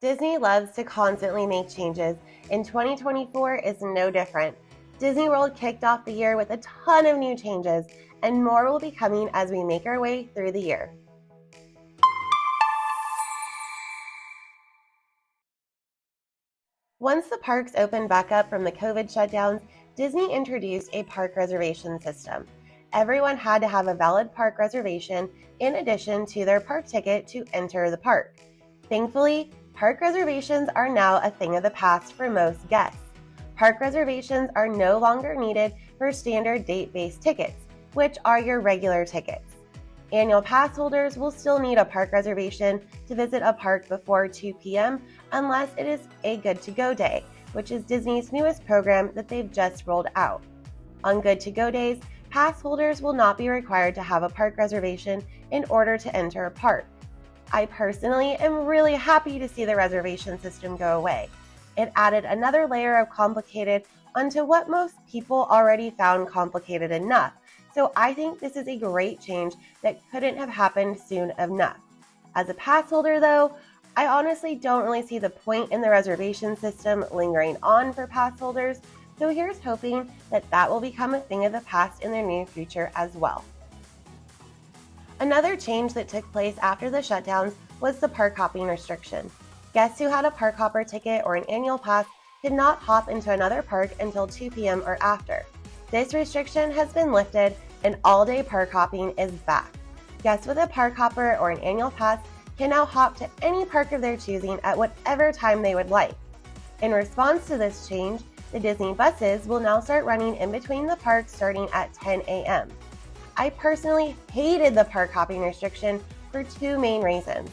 Disney loves to constantly make changes, and 2024 is no different. Disney World kicked off the year with a ton of new changes, and more will be coming as we make our way through the year. Once the parks opened back up from the COVID shutdowns, Disney introduced a park reservation system. Everyone had to have a valid park reservation in addition to their park ticket to enter the park. Thankfully, park reservations are now a thing of the past for most guests. Park reservations are no longer needed for standard date-based tickets, which are your regular tickets. Annual pass holders will still need a park reservation to visit a park before 2 p.m. unless it is a Good to Go day, which is Disney's newest program that they've just rolled out. On Good to Go days, pass holders will not be required to have a park reservation in order to enter a park. I personally am really happy to see the reservation system go away. It added another layer of complicated onto what most people already found complicated enough. So I think this is a great change that couldn't have happened soon enough. As a pass holder though, I honestly don't really see the point in the reservation system lingering on for pass holders, so here's hoping that that will become a thing of the past in the near future as well. Another change that took place after the shutdowns was the park hopping restriction. Guests who had a park hopper ticket or an annual pass could not hop into another park until 2 p.m. or after. This restriction has been lifted and all-day park hopping is back. Guests with a park hopper or an annual pass can now hop to any park of their choosing at whatever time they would like. In response to this change, the Disney buses will now start running in between the parks starting at 10 a.m. I personally hated the park hopping restriction for two main reasons.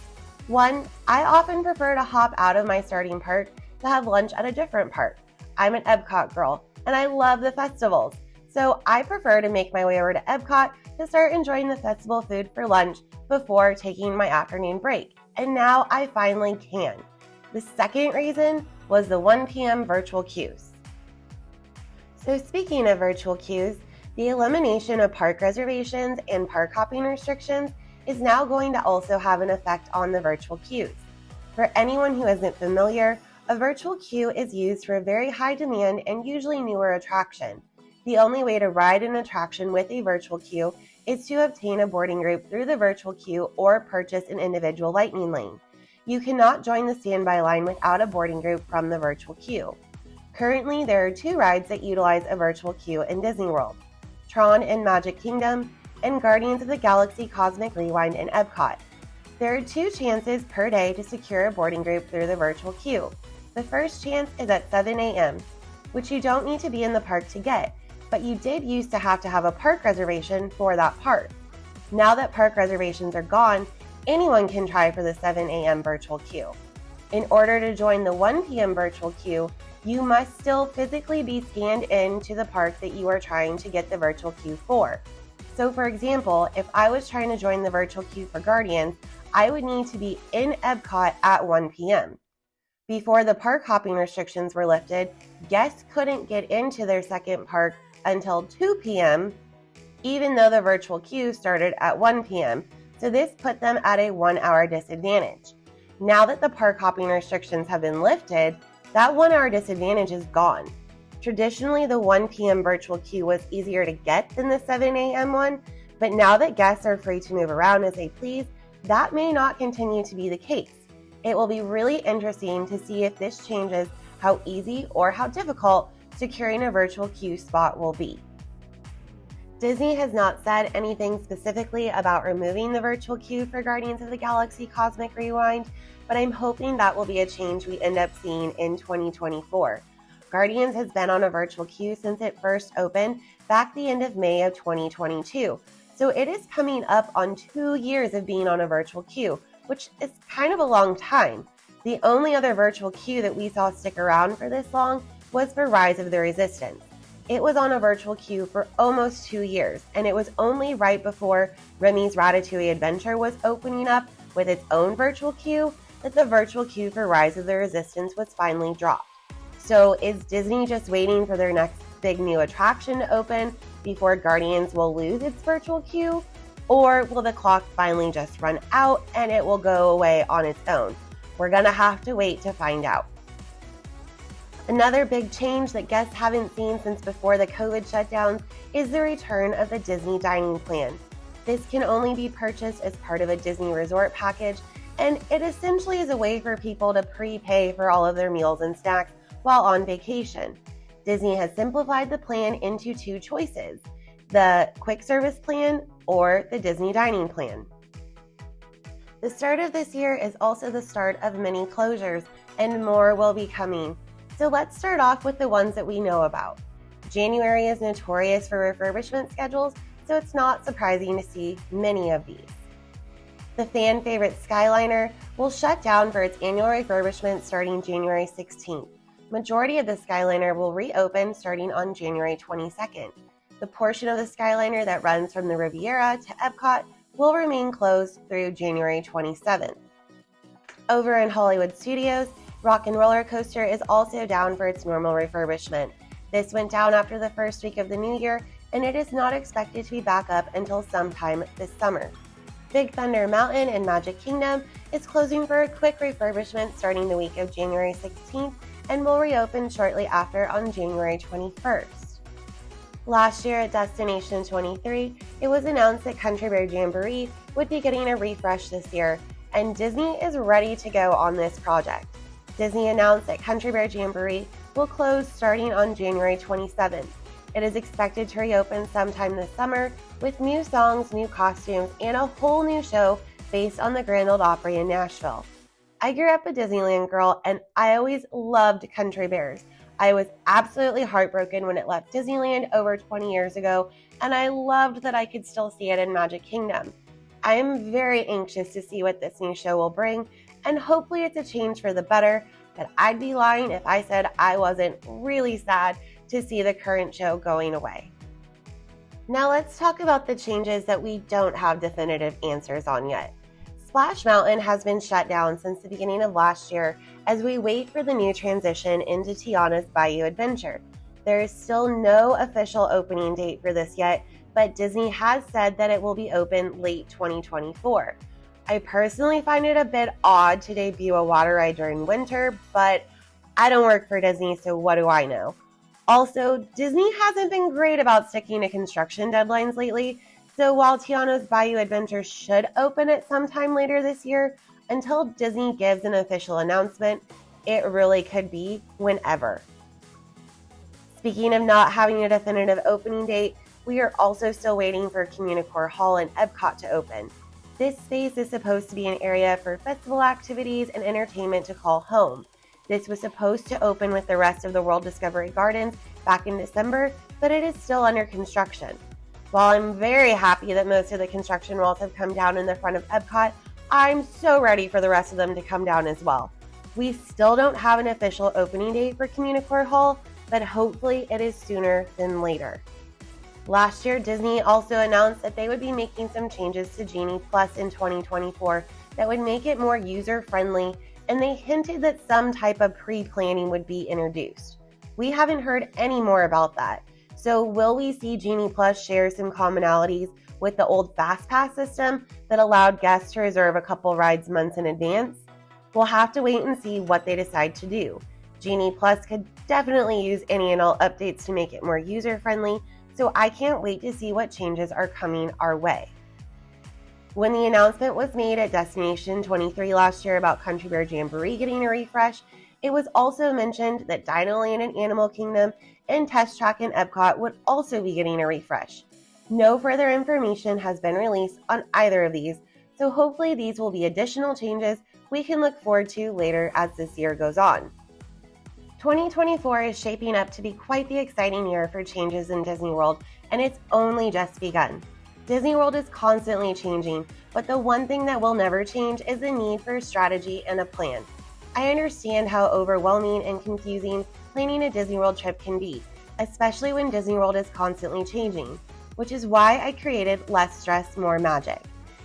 One, I often prefer to hop out of my starting park to have lunch at a different park. I'm an Epcot girl, and I love the festivals. So I prefer to make my way over to Epcot to start enjoying the festival food for lunch before taking my afternoon break. And now I finally can. The second reason was the 1 p.m. virtual queues. So speaking of virtual queues, the elimination of park reservations and park hopping restrictions is now going to also have an effect on the virtual queues. For anyone who isn't familiar, a virtual queue is used for a very high demand and usually newer attraction. The only way to ride an attraction with a virtual queue is to obtain a boarding group through the virtual queue or purchase an individual lightning lane. You cannot join the standby line without a boarding group from the virtual queue. Currently, there are two rides that utilize a virtual queue in Disney World: Tron in Magic Kingdom and Guardians of the Galaxy Cosmic Rewind in Epcot. There are 2 chances per day to secure a boarding group through the virtual queue. The first chance is at 7 a.m., which you don't need to be in the park to get, but you did used to have a park reservation for that park. Now that park reservations are gone, anyone can try for the 7 a.m. virtual queue. In order to join the 1 p.m. virtual queue, you must still physically be scanned in to the park that you are trying to get the virtual queue for. So for example, if I was trying to join the virtual queue for Guardians, I would need to be in Epcot at 1 p.m. Before the park hopping restrictions were lifted, guests couldn't get into their second park until 2 p.m., even though the virtual queue started at 1 p.m., so this put them at a 1-hour disadvantage. Now that the park hopping restrictions have been lifted, that 1-hour disadvantage is gone. Traditionally, the 1 p.m. virtual queue was easier to get than the 7 a.m. one, but now that guests are free to move around as they please, that may not continue to be the case. It will be really interesting to see if this changes how easy or how difficult securing a virtual queue spot will be. Disney has not said anything specifically about removing the virtual queue for Guardians of the Galaxy Cosmic Rewind, but I'm hoping that will be a change we end up seeing in 2024. Guardians has been on a virtual queue since it first opened back the end of May of 2022, so it is coming up on 2 years of being on a virtual queue, which is kind of a long time. The only other virtual queue that we saw stick around for this long was for Rise of the Resistance. It was on a virtual queue for almost 2 years, and it was only right before Remy's Ratatouille Adventure was opening up with its own virtual queue that the virtual queue for Rise of the Resistance was finally dropped. So is Disney just waiting for their next big new attraction to open before Guardians will lose its virtual queue? Or will the clock finally just run out and it will go away on its own? We're gonna have to wait to find out. Another big change that guests haven't seen since before the COVID shutdowns is the return of the Disney dining plan. This can only be purchased as part of a Disney resort package, and it essentially is a way for people to prepay for all of their meals and snacks while on vacation. Disney has simplified the plan into two choices: the quick service plan or the Disney dining plan. The start of this year is also the start of many closures, and more will be coming. So let's start off with the ones that we know about. January is notorious for refurbishment schedules, so it's not surprising to see many of these. The fan favorite Skyliner will shut down for its annual refurbishment starting January 16th. Majority of the Skyliner will reopen starting on January 22nd. The portion of the Skyliner that runs from the Riviera to Epcot will remain closed through January 27th. Over in Hollywood Studios, Rock and Roller Coaster is also down for its normal refurbishment. This went down after the first week of the new year, and it is not expected to be back up until sometime this summer. Big Thunder Mountain in Magic Kingdom is closing for a quick refurbishment starting the week of January 16th and will reopen shortly after on January 21st. Last year at Destination 23, it was announced that Country Bear Jamboree would be getting a refresh this year, and Disney is ready to go on this project. Disney announced that Country Bear Jamboree will close starting on January 27th. It is expected to reopen sometime this summer with new songs, new costumes, and a whole new show based on the Grand Ole Opry in Nashville. I grew up a Disneyland girl, and I always loved Country Bears. I was absolutely heartbroken when it left Disneyland over 20 years ago, and I loved that I could still see it in Magic Kingdom. I am very anxious to see what this new show will bring, and hopefully it's a change for the better, but I'd be lying if I said I wasn't really sad to see the current show going away. Now let's talk about the changes that we don't have definitive answers on yet. Splash Mountain has been shut down since the beginning of last year as we wait for the new transition into Tiana's Bayou Adventure. There is still no official opening date for this yet, but Disney has said that it will be open late 2024. I personally find it a bit odd to debut a water ride during winter, but I don't work for Disney, so what do I know? Also, Disney hasn't been great about sticking to construction deadlines lately, so while Tiana's Bayou Adventure should open at some time later this year, until Disney gives an official announcement, it really could be whenever. Speaking of not having a definitive opening date, we are also still waiting for Communicore Hall in Epcot to open. This space is supposed to be an area for festival activities and entertainment to call home. This was supposed to open with the rest of the World Discovery Gardens back in December, but it is still under construction. While I'm very happy that most of the construction walls have come down in the front of Epcot, I'm so ready for the rest of them to come down as well. We still don't have an official opening date for Communicore Hall, but hopefully it is sooner than later. Last year, Disney also announced that they would be making some changes to Genie Plus in 2024 that would make it more user-friendly, and they hinted that some type of pre-planning would be introduced. We haven't heard any more about that. So will we see Genie Plus share some commonalities with the old FastPass system that allowed guests to reserve a couple rides months in advance? We'll have to wait and see what they decide to do. Genie Plus could definitely use any and all updates to make it more user-friendly, so I can't wait to see what changes are coming our way. When the announcement was made at Destination 23 last year about Country Bear Jamboree getting a refresh, it was also mentioned that Dinoland and Animal Kingdom and Test Track in Epcot would also be getting a refresh. No further information has been released on either of these, so hopefully these will be additional changes we can look forward to later as this year goes on. 2024 is shaping up to be quite the exciting year for changes in Disney World, and it's only just begun. Disney World is constantly changing, but the one thing that will never change is the need for a strategy and a plan. I understand how overwhelming and confusing planning a Disney World trip can be, especially when Disney World is constantly changing, which is why I created Less Stress, More Magic.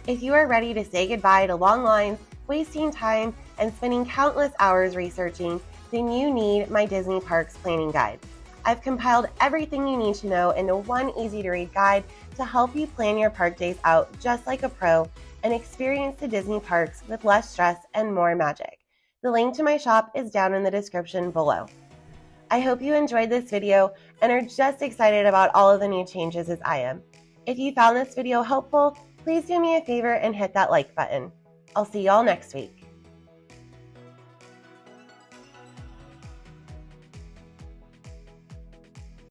If you are ready to say goodbye to long lines, wasting time, and spending countless hours researching, then you need my Disney Parks Planning Guide. I've compiled everything you need to know into one easy-to-read guide to help you plan your park days out just like a pro and experience the Disney parks with less stress and more magic. The link to my shop is down in the description below. I hope you enjoyed this video and are just excited about all of the new changes as I am. If you found this video helpful, please do me a favor and hit that like button. I'll see y'all next week.